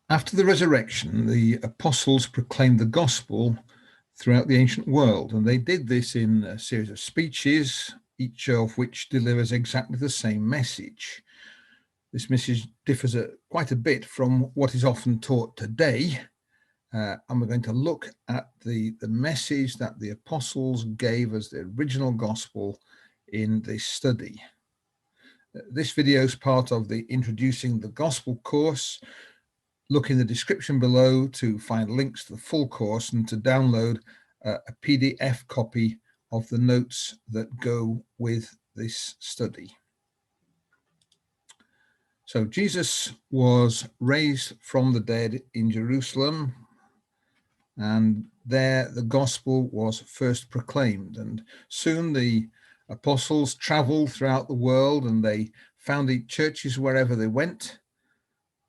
After the resurrection, the apostles proclaimed the gospel throughout the ancient world, and they did this in a series of speeches, each of which delivers exactly the same message. This message differs quite a bit from what is often taught today, and we're going to look at the message that the apostles gave as the original gospel in this study. This video is part of the Introducing the Gospel course. Look in the description below to find links to the full course and to download a PDF copy of the notes that go with this study. So Jesus was raised from the dead in Jerusalem, and there the gospel was first proclaimed. And soon the apostles traveled throughout the world and they founded churches wherever they went.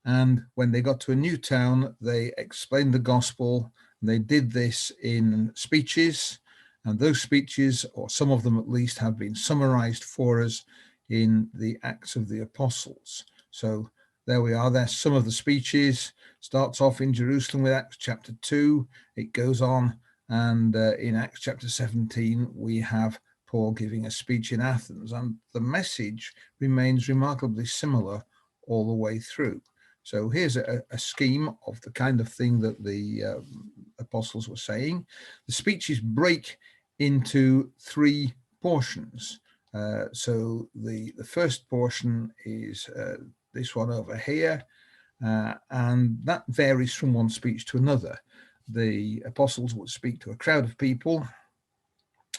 And when they got to a new town, they explained the gospel. And they did this in speeches. And those speeches, or some of them at least, have been summarized for us in the Acts of the Apostles. So there we are. There's some of the speeches. Starts off in Jerusalem with Acts chapter 2. It goes on. And in Acts chapter 17, we have Paul giving a speech in Athens. And the message remains remarkably similar all the way through. So here's a scheme of the kind of thing that the apostles were saying. The speeches break into three portions. So the first portion is this one over here, and that varies from one speech to another. The apostles would speak to a crowd of people,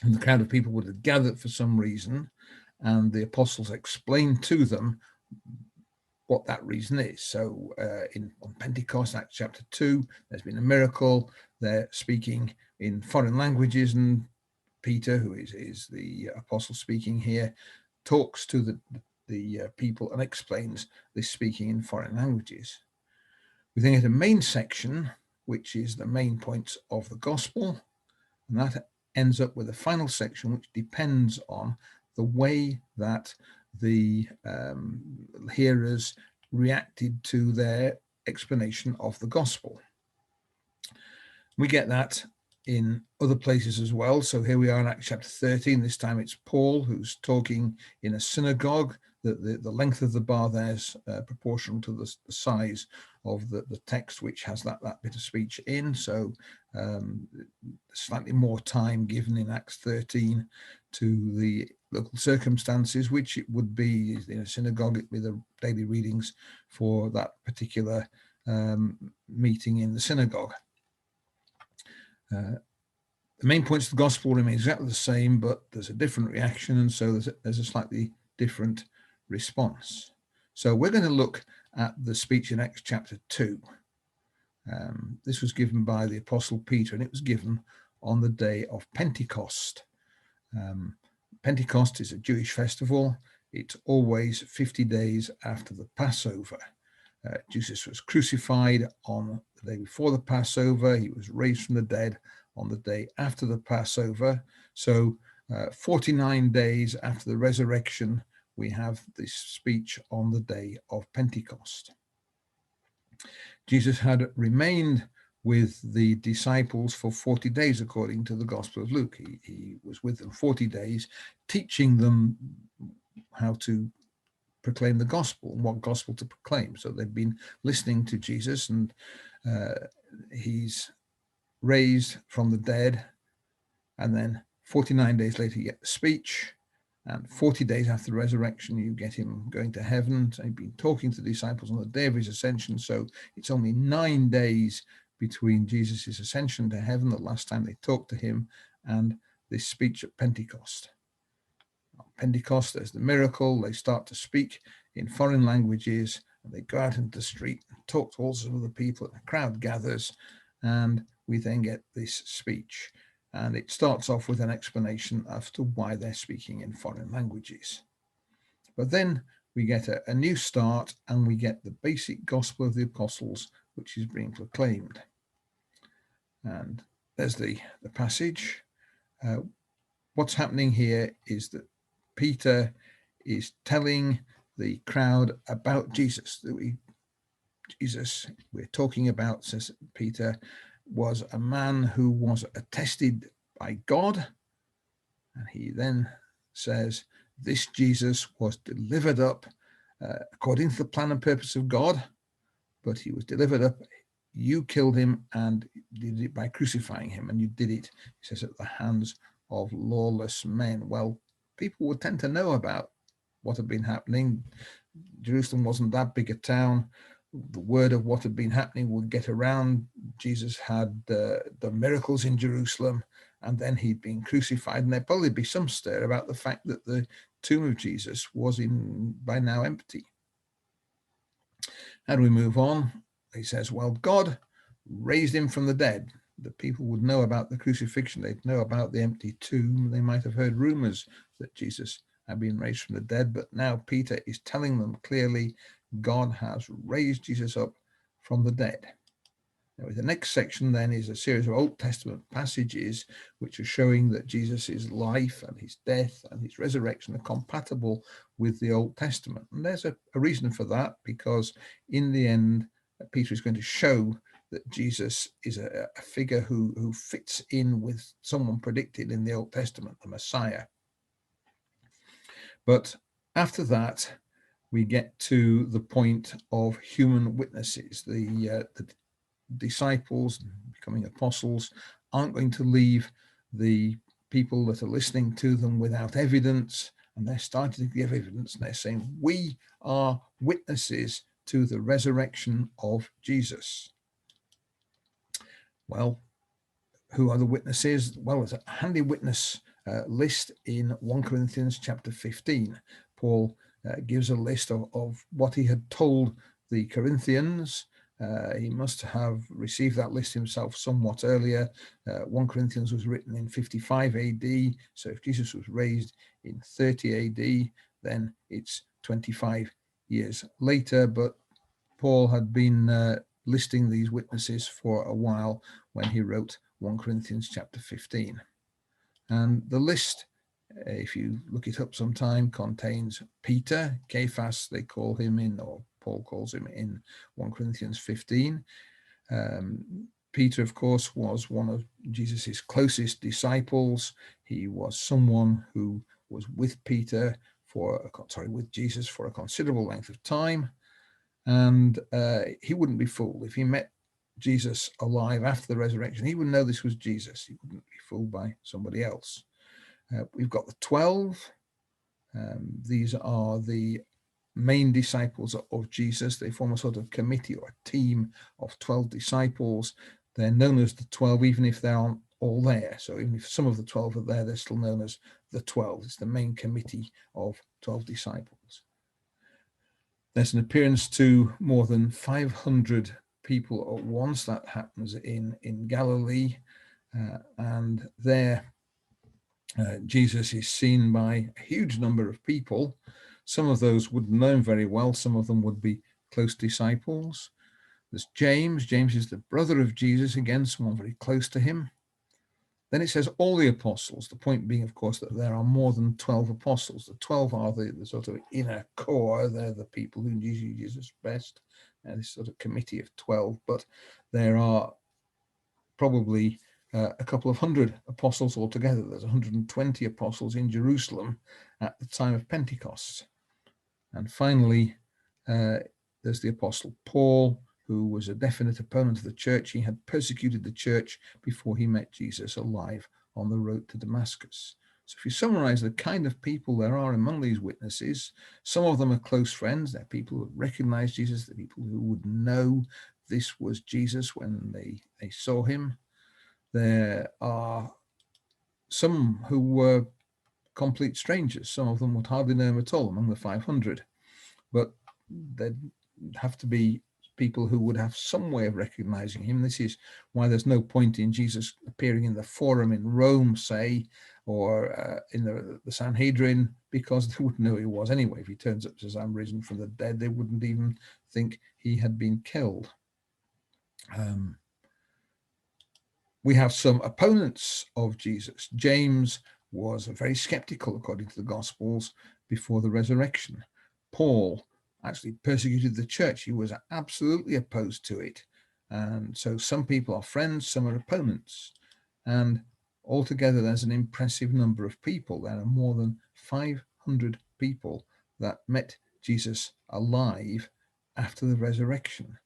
and the crowd of people would have gathered for some reason, and the apostles explained to them what that reason is. So on Pentecost, Acts chapter 2, there's been a miracle. They're speaking in foreign languages, and Peter, who is the apostle speaking here, talks to the people and explains this speaking in foreign languages. We then get a main section, which is the main points of the gospel, and that ends up with a final section which depends on the way that the hearers reacted to their explanation of the gospel. We get that in other places as well. So here we are in Acts chapter 13. This time it's Paul who's talking in a synagogue. The length of the bar there is proportional to the size of the text, which has that bit of speech in. So slightly more time given in Acts 13 to the local circumstances, which it would be in a synagogue with the daily readings for that particular meeting in the synagogue. The main points of the gospel remain exactly the same, but there's a different reaction, and so there's a slightly different response. So we're going to look at the speech in Acts chapter 2. This was given by the Apostle Peter, and it was given on the day of Pentecost. Pentecost is a Jewish festival. It's always 50 days after the Passover. Jesus was crucified on the day before the Passover. He was raised from the dead on the day after the Passover. So 49 days after the resurrection, we have this speech on the day of Pentecost. Jesus had remained with the disciples for 40 days, according to the Gospel of Luke. He was with them 40 days, teaching them how to proclaim the gospel and what gospel to proclaim. So they've been listening to Jesus, and he's raised from the dead, and then 49 days later you get the speech, and 40 days after the resurrection you get him going to heaven. So he'd been talking to the disciples on the day of his ascension, so it's only 9 days between Jesus' ascension to heaven, the last time they talked to him, and this speech at Pentecost. On Pentecost, there's the miracle. They start to speak in foreign languages, and they go out into the street and talk to all sorts of other people, and the crowd gathers, and we then get this speech. And it starts off with an explanation as to why they're speaking in foreign languages. But then we get a new start, and we get the basic gospel of the apostles, which is being proclaimed. And there's the passage. What's happening here is that Peter is telling the crowd about Jesus. Jesus we're talking about, says Peter, was a man who was attested by God. And he then says, this Jesus was delivered up according to the plan and purpose of God, but he was delivered up. You killed him and did it by crucifying him, and you did it, he says, at the hands of lawless men. Well, people would tend to know about what had been happening. Jerusalem wasn't that big a town. The word of what had been happening would get around. Jesus had the miracles in Jerusalem, and then he'd been crucified, and there'd probably be some stir about the fact that the tomb of Jesus was by now empty. And we move on. He says, well, God raised him from the dead. The people would know about the crucifixion. They'd know about the empty tomb. They might have heard rumors that Jesus had been raised from the dead, but now Peter is telling them clearly, God has raised Jesus up from the dead. Now, the next section then is a series of Old Testament passages which are showing that Jesus' life and his death and his resurrection are compatible with the Old Testament. And there's a reason for that, because in the end, Peter is going to show that Jesus is a figure who fits in with someone predicted in the Old Testament, the Messiah. But after that, we get to the point of human witnesses. The disciples becoming apostles aren't going to leave the people that are listening to them without evidence, and they're starting to give evidence, and they're saying, we are witnesses to the resurrection of Jesus. Well, who are the witnesses? Well, there's a handy witness list in 1 Corinthians chapter 15. Paul gives a list of what he had told the Corinthians. He must have received that list himself somewhat earlier. 1 Corinthians was written in 55 AD. So if Jesus was raised in 30 AD, then it's 25 years later. But Paul had been listing these witnesses for a while when he wrote 1 Corinthians chapter 15. And the list, if you look it up sometime, contains Peter, Cephas, they call him in, or Paul calls him in 1 Corinthians 15. Peter, of course, was one of Jesus's closest disciples. He was someone who was with Jesus for a considerable length of time. And he wouldn't be fooled. If he met Jesus alive after the resurrection, he would know this was Jesus. He wouldn't be fooled by somebody else. We've got the 12. These are the main disciples of Jesus. They form a sort of committee or a team of 12 disciples. They're known as the 12, even if they aren't all there. So even if some of the 12 are there, they're still known as the 12. It's the main committee of 12 disciples. There's an appearance to more than 500 people at once. That happens in Galilee. And there Jesus is seen by a huge number of people. Some of those wouldn't know him very well. Some of them would be close disciples. There's James. James is the brother of Jesus, again, someone very close to him. Then it says all the apostles, the point being, of course, that there are more than 12 apostles. The 12 are the sort of inner core. They're the people who knew Jesus best, this sort of committee of 12. But there are probably a couple of hundred apostles altogether. There's 120 apostles in Jerusalem at the time of Pentecost. And finally, there's the apostle Paul, who was a definite opponent of the church. He had persecuted the church before he met Jesus alive on the road to Damascus. So if you summarize the kind of people there are among these witnesses, some of them are close friends. They're people who recognize Jesus, the people who would know this was Jesus when they saw him. There are some who were complete strangers. Some of them would hardly know him at all among the 500. But there'd have to be people who would have some way of recognizing him. This is why there's no point in Jesus appearing in the Forum in Rome, say, or in the Sanhedrin, because they wouldn't know who he was anyway. If he turns up and says, I'm risen from the dead, they wouldn't even think he had been killed. We have some opponents of Jesus. James was very skeptical, according to the Gospels, before the resurrection. Paul actually persecuted the church. He was absolutely opposed to it. And so some people are friends, some are opponents. And altogether, there's an impressive number of people. There are more than 500 people that met Jesus alive after the resurrection.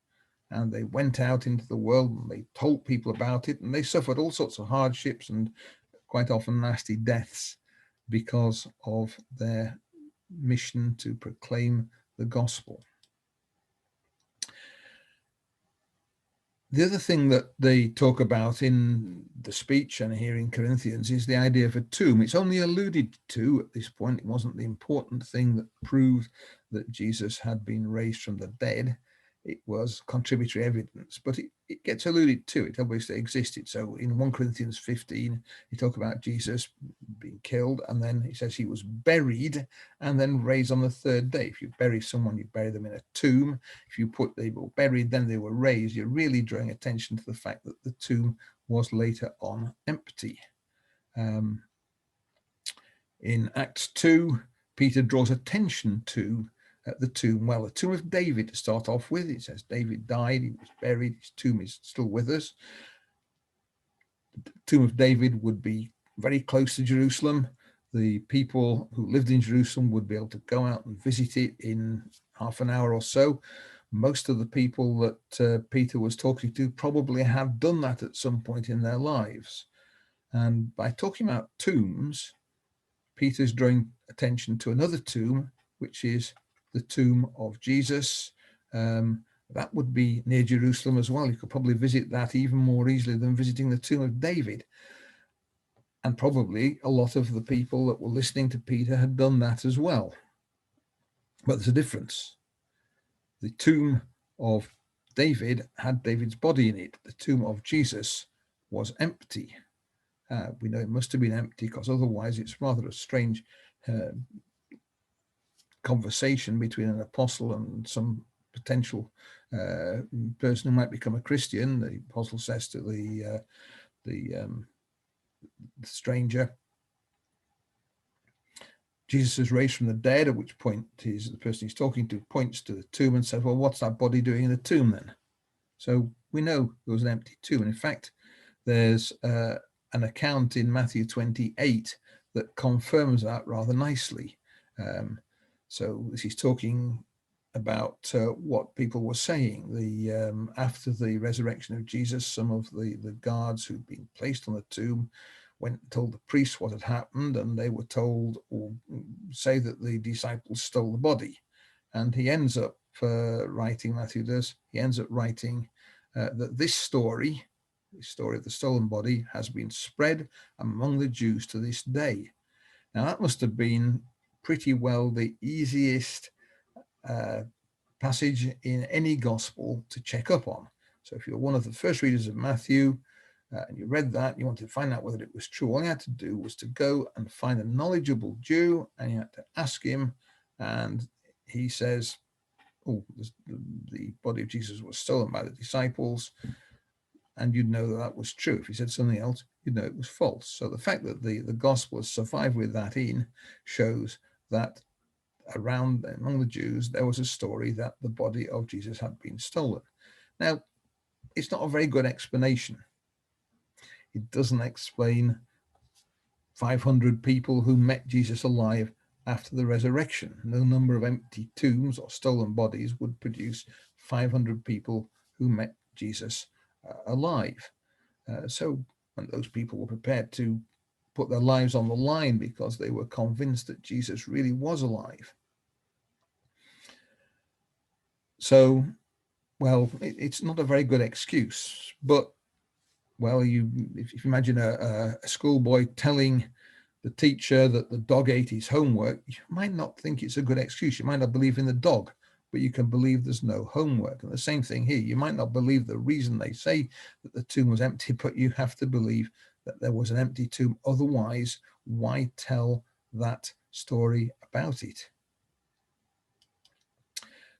And they went out into the world and they told people about it, and they suffered all sorts of hardships and quite often nasty deaths because of their mission to proclaim the gospel. The other thing that they talk about in the speech and here in Corinthians is the idea of a tomb. It's only alluded to at this point. It wasn't the important thing that proved that Jesus had been raised from the dead. It was contributory evidence, but it gets alluded to. It obviously existed. So in 1 Corinthians 15, he talks about Jesus being killed, and then he says he was buried and then raised on the third day. If you bury someone, you bury them in a tomb. If you put they were buried, then they were raised, you're really drawing attention to the fact that the tomb was later on empty. In Acts 2, Peter draws attention to the tomb. Well, the tomb of David to start off with. It says David died, he was buried, his tomb is still with us. The tomb of David would be very close to Jerusalem. The people who lived in Jerusalem would be able to go out and visit it in half an hour or so. Most of the people that Peter was talking to probably have done that at some point in their lives. And by talking about tombs, Peter's drawing attention to another tomb, which is the tomb of Jesus. That would be near Jerusalem as well. You could probably visit that even more easily than visiting the tomb of David. And probably a lot of the people that were listening to Peter had done that as well. But there's a difference. The tomb of David had David's body in it. The tomb of Jesus was empty. We know it must have been empty because otherwise it's rather a strange conversation between an apostle and some potential person who might become a Christian. The apostle says to the stranger, Jesus is raised from the dead, at which point the person he's talking to points to the tomb and says, well, what's that body doing in the tomb then? So we know there was an empty tomb. And in fact, there's an account in Matthew 28 that confirms that rather nicely. So this is talking about what people were saying. After the resurrection of Jesus, some of the guards who'd been placed on the tomb went and told the priests what had happened, and they were told or say that the disciples stole the body. And he ends up writing, Matthew does, he ends up writing that this story, the story of the stolen body, has been spread among the Jews to this day. Now that must have been pretty well the easiest passage in any gospel to check up on. So if you're one of the first readers of Matthew and you read that, you wanted to find out whether it was true, all you had to do was to go and find a knowledgeable Jew, and you had to ask him, and he says, oh, the body of Jesus was stolen by the disciples, and you'd know that that was true. If he said something else, you'd know it was false. So the fact that the gospel has survived with that in shows that around among the Jews, there was a story that the body of Jesus had been stolen. Now, it's not a very good explanation. It doesn't explain 500 people who met Jesus alive after the resurrection. No number of empty tombs or stolen bodies would produce 500 people who met Jesus alive. So when those people were prepared to put their lives on the line because they were convinced that Jesus really was alive. So, well, it's not a very good excuse, but, well, if you imagine a schoolboy telling the teacher that the dog ate his homework, you might not think it's a good excuse. You might not believe in the dog, but you can believe there's no homework. And the same thing here. You might not believe the reason they say that the tomb was empty, but you have to believe that there was an empty tomb. Otherwise, why tell that story about it?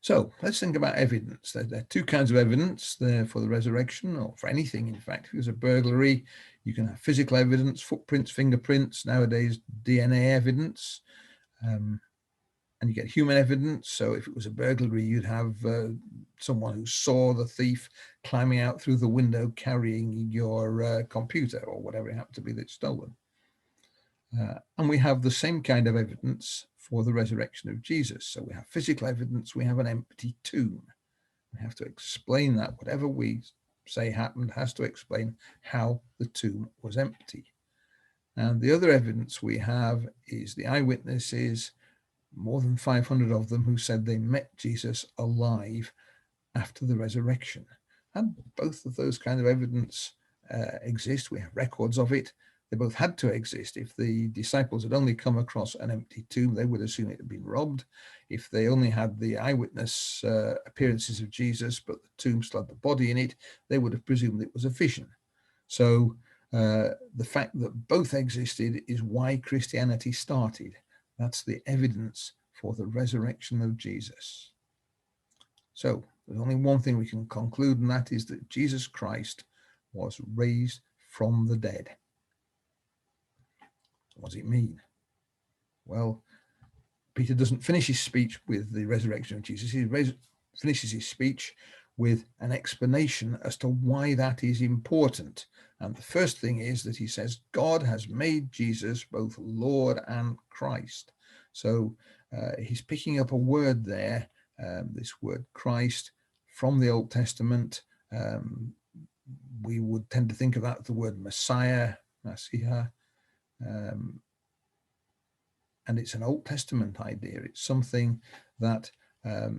So let's think about evidence. There are two kinds of evidence there for the resurrection, or for anything, in fact. If it was a burglary, you can have physical evidence, footprints, fingerprints, nowadays DNA evidence. and you get human evidence. So if it was a burglary, you'd have someone who saw the thief climbing out through the window carrying your computer or whatever it happened to be that's stolen. And we have the same kind of evidence for the resurrection of Jesus. So we have physical evidence, we have an empty tomb. We have to explain that. Whatever we say happened has to explain how the tomb was empty. And the other evidence we have is the eyewitnesses, more than 500 of them, who said they met Jesus alive after the resurrection. And both of those kind of evidence exist. We have records of it. They both had to exist. If the disciples had only come across an empty tomb, they would assume it had been robbed. If they only had the eyewitness appearances of Jesus, but the tomb still had the body in it, they would have presumed it was a vision. So the fact that both existed is why Christianity started. That's the evidence for the resurrection of Jesus. So there's only one thing we can conclude, and that is that Jesus Christ was raised from the dead. What does it mean? Well, Peter doesn't finish his speech with the resurrection of Jesus. He finishes his speech with an explanation as to why that is important. And the first thing is that he says, God has made Jesus both Lord and Christ. So he's picking up a word there, this word Christ, from the Old Testament. We would tend to think about the word Messiah, Messiah, and it's an Old Testament idea. It's something that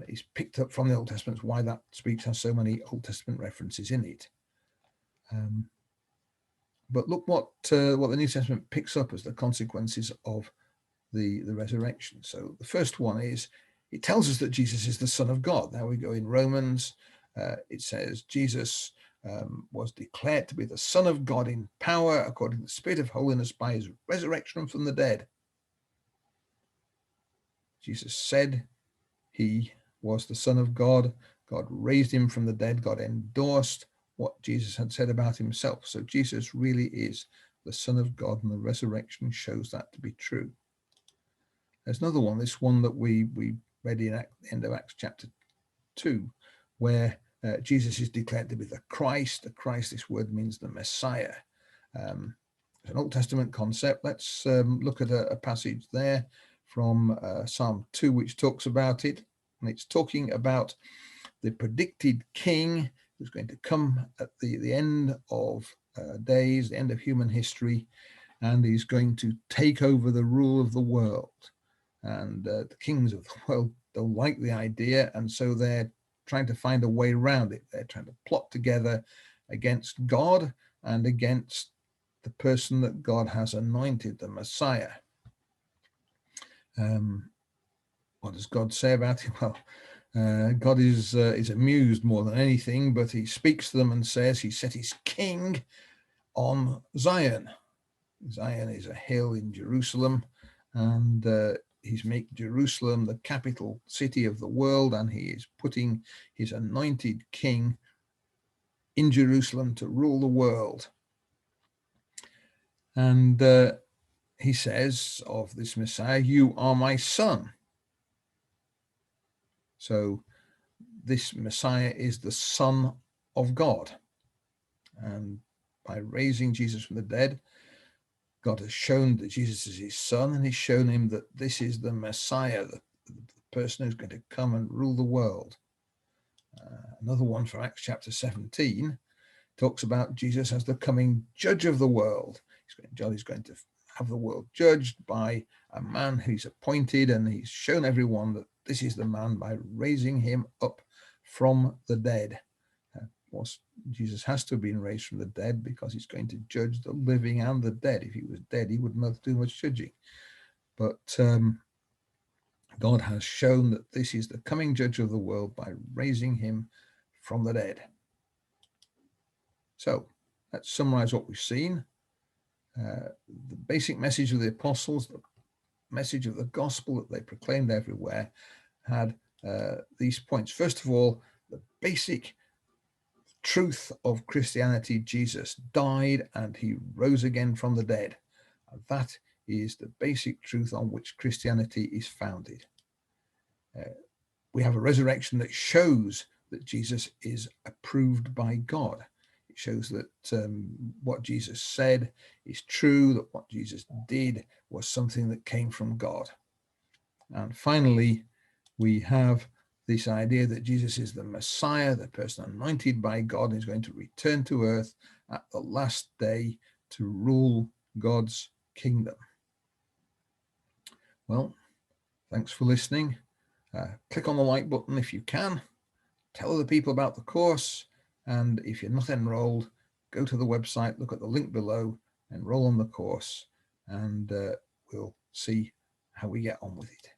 is picked up from the Old Testament. It's why that speech has so many Old Testament references in it. But look what the New Testament picks up as the consequences of the resurrection. So the first one is, it tells us that Jesus is the Son of God. Now we go in Romans, it says Jesus was declared to be the Son of God in power according to the Spirit of holiness by his resurrection from the dead. Jesus said he was the Son of God. God raised him from the dead. God endorsed what Jesus had said about himself. So Jesus really is the Son of God, and the resurrection shows that to be true. There's another one, this one that we read in the end of Acts chapter 2, where Jesus is declared to be the Christ. The Christ, this word means the Messiah. It's an Old Testament concept. Let's look at a passage there from Psalm 2, which talks about it. And it's talking about the predicted king who's going to come at the end of days, the end of human history, and he's going to take over the rule of the world. And the kings of the world don't like the idea, and so they're trying to find a way around it. They're trying to plot together against God and against the person that God has anointed, the Messiah. What does God say about it? Well, God is amused more than anything, but he speaks to them and says he set his king on Zion. Zion is a hill in Jerusalem, and he's making Jerusalem the capital city of the world, and he is putting his anointed king in Jerusalem to rule the world. And he says of this Messiah, "You are my son." So this Messiah is the Son of God. And by raising Jesus from the dead, God has shown that Jesus is his son, and he's shown him that this is the Messiah, the person who's going to come and rule the world. Another one from Acts chapter 17 talks about Jesus as the coming judge of the world. He's going to have the world judged by a man who's appointed, and he's shown everyone that this is the man by raising him up from the dead. Jesus has to have been raised from the dead because he's going to judge the living and the dead. If he was dead, he wouldn't have to do much judging. But God has shown that this is the coming judge of the world by raising him from the dead. So let's summarize what we've seen. The basic message of the apostles, the message of the gospel that they proclaimed everywhere, had these points. First of all, the basic truth of Christianity: Jesus died and he rose again from the dead. And that is the basic truth on which Christianity is founded. We have a resurrection that shows that Jesus is approved by God. It shows that what Jesus said is true, that what Jesus did was something that came from God. And finally, we have this idea that Jesus is the Messiah, the person anointed by God, and is going to return to earth at the last day to rule God's kingdom. Well, thanks for listening. Click on the like button if you can. Tell other people about the course. And if you're not enrolled, go to the website, look at the link below, enroll on the course, and we'll see how we get on with it.